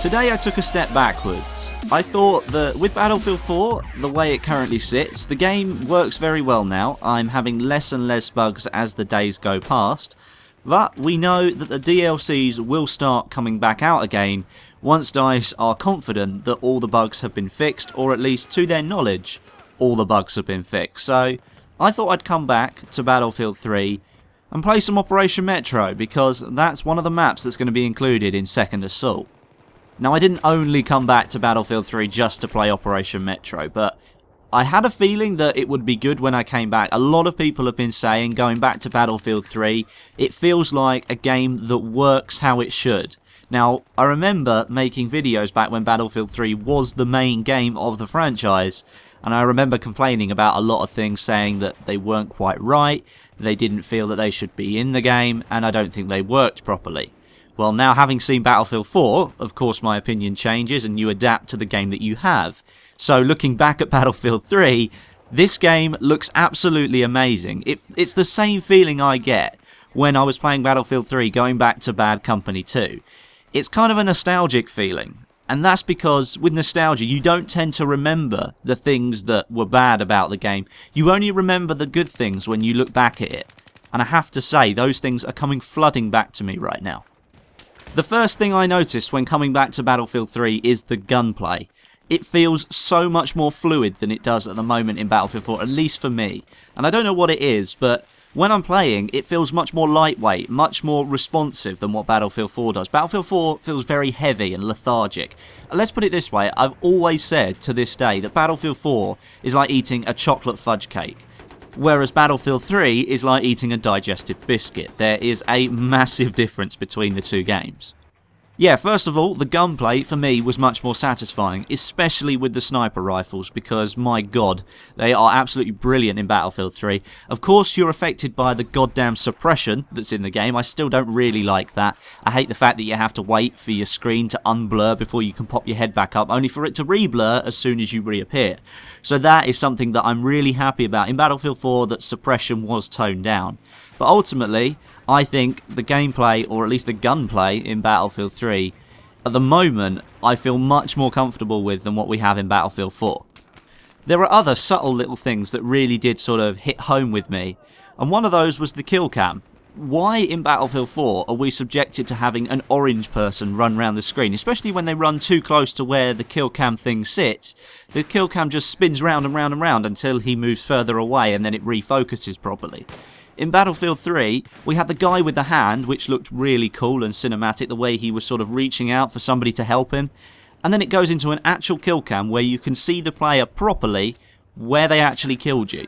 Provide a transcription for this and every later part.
Today I took a step backwards. I thought that with Battlefield 4, the way it currently sits, the game works very well now. I'm having less and less bugs as the days go past, but we know that the DLCs will start coming back out again once DICE are confident that all the bugs have been fixed, or at least to their knowledge, all the bugs have been fixed. So I thought I'd come back to Battlefield 3 and play some Operation Metro, because that's one of the maps that's going to be included in Second Assault. Now, I didn't only come back to Battlefield 3 just to play Operation Metro, but I had a feeling that it would be good when I came back. A lot of people have been saying, going back to Battlefield 3, it feels like a game that works how it should. Now, I remember making videos back when Battlefield 3 was the main game of the franchise, and I remember complaining about a lot of things, saying that they weren't quite right, they didn't feel that they should be in the game, and I don't think they worked properly. Well, now having seen Battlefield 4, of course my opinion changes and you adapt to the game that you have. So looking back at Battlefield 3, this game looks absolutely amazing. It's the same feeling I get when I was playing Battlefield 3 going back to Bad Company 2. It's kind of a nostalgic feeling. And that's because with nostalgia you don't tend to remember the things that were bad about the game. You only remember the good things when you look back at it. And I have to say, those things are coming flooding back to me right now. The first thing I noticed when coming back to Battlefield 3 is the gunplay. It feels so much more fluid than it does at the moment in Battlefield 4, at least for me. And I don't know what it is, but when I'm playing, it feels much more lightweight, much more responsive than what Battlefield 4 does. Battlefield 4 feels very heavy and lethargic. And let's put it this way, I've always said to this day that Battlefield 4 is like eating a chocolate fudge cake, whereas Battlefield 3 is like eating a digestive biscuit. There is a massive difference between the two games. Yeah, first of all, the gunplay for me was much more satisfying, especially with the sniper rifles, because my god, they are absolutely brilliant in Battlefield 3. Of course, you're affected by the goddamn suppression that's in the game. I still don't really like that. I hate the fact that you have to wait for your screen to unblur before you can pop your head back up, only for it to re-blur as soon as you reappear. So that is something that I'm really happy about in Battlefield 4, that suppression was toned down. But ultimately, I think the gameplay, or at least the gunplay in Battlefield 3, at the moment, I feel much more comfortable with than what we have in Battlefield 4. There are other subtle little things that really did sort of hit home with me, and one of those was the kill cam. Why in Battlefield 4 are we subjected to having an orange person run around the screen, especially when they run too close to where the kill cam thing sits? The kill cam just spins round and round and round until he moves further away and then it refocuses properly. In Battlefield 3, we had the guy with the hand, which looked really cool and cinematic, the way he was sort of reaching out for somebody to help him. And then it goes into an actual kill cam where you can see the player properly where they actually killed you.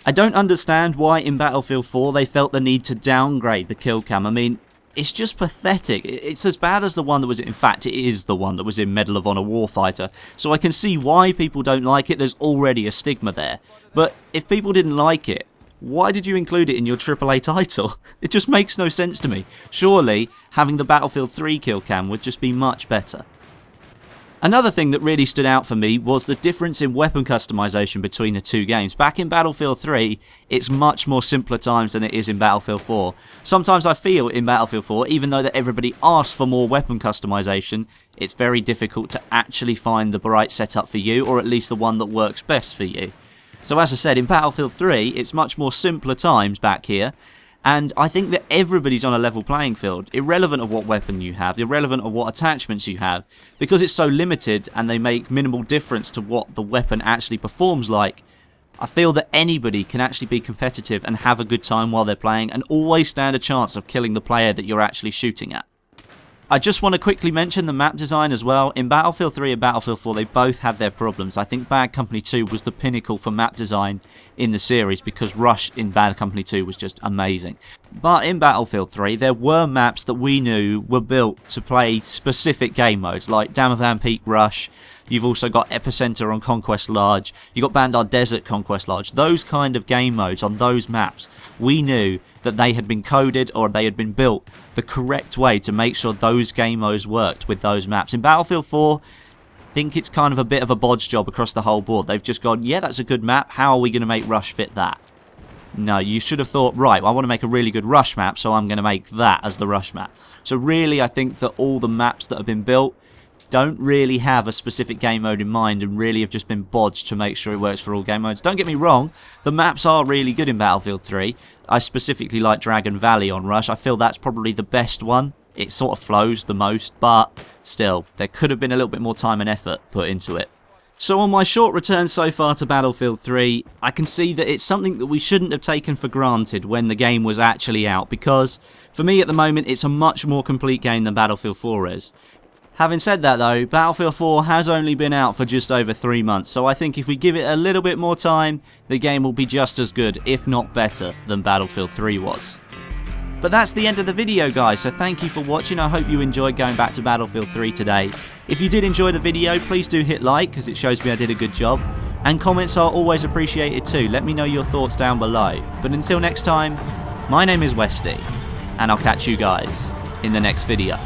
I don't understand why in Battlefield 4 they felt the need to downgrade the kill cam. I mean, it's just pathetic. It's as bad as the one that was, in fact, it is the one that was in Medal of Honor Warfighter. So I can see why people don't like it. There's already a stigma there. But if people didn't like it, why did you include it in your AAA title? It just makes no sense to me. Surely, having the Battlefield 3 kill cam would just be much better. Another thing that really stood out for me was the difference in weapon customization between the two games. Back in Battlefield 3, it's much more simpler times than it is in Battlefield 4. Sometimes I feel in Battlefield 4, even though that everybody asks for more weapon customization, it's very difficult to actually find the right setup for you, or at least the one that works best for you. So as I said, in Battlefield 3, it's much more simpler times back here, and I think that everybody's on a level playing field, irrelevant of what weapon you have, irrelevant of what attachments you have, because it's so limited and they make minimal difference to what the weapon actually performs like. I feel that anybody can actually be competitive and have a good time while they're playing, and always stand a chance of killing the player that you're actually shooting at. I just want to quickly mention the map design as well. In Battlefield 3 and Battlefield 4, they both had their problems. I think Bad Company 2 was the pinnacle for map design in the series, because Rush in Bad Company 2 was just amazing. But in Battlefield 3, there were maps that we knew were built to play specific game modes, like Damavand Peak Rush. You've also got Epicenter on Conquest Large. You've got Bandar Desert Conquest Large. Those kind of game modes on those maps, we knew that they had been coded, or they had been built the correct way to make sure those game modes worked with those maps. In Battlefield 4, I think it's kind of a bit of a bodge job across the whole board. They've just gone, yeah, that's a good map, how are we going to make Rush fit that? No, you should have thought, right, well, I want to make a really good Rush map, so I'm going to make that as the Rush map. So really, I think that all the maps that have been built don't really have a specific game mode in mind and really have just been bodged to make sure it works for all game modes. Don't get me wrong, the maps are really good in Battlefield 3. I specifically like Dragon Valley on Rush. I feel that's probably the best one. It sort of flows the most, but still, there could have been a little bit more time and effort put into it. So on my short return so far to Battlefield 3, I can see that it's something that we shouldn't have taken for granted when the game was actually out, because for me at the moment it's a much more complete game than Battlefield 4 is. Having said that though, Battlefield 4 has only been out for just over 3 months, so I think if we give it a little bit more time, the game will be just as good, if not better, than Battlefield 3 was. But that's the end of the video, guys, so thank you for watching. I hope you enjoyed going back to Battlefield 3 today. If you did enjoy the video, please do hit like, because it shows me I did a good job. And comments are always appreciated too. Let me know your thoughts down below. But until next time, my name is Westy, and I'll catch you guys in the next video.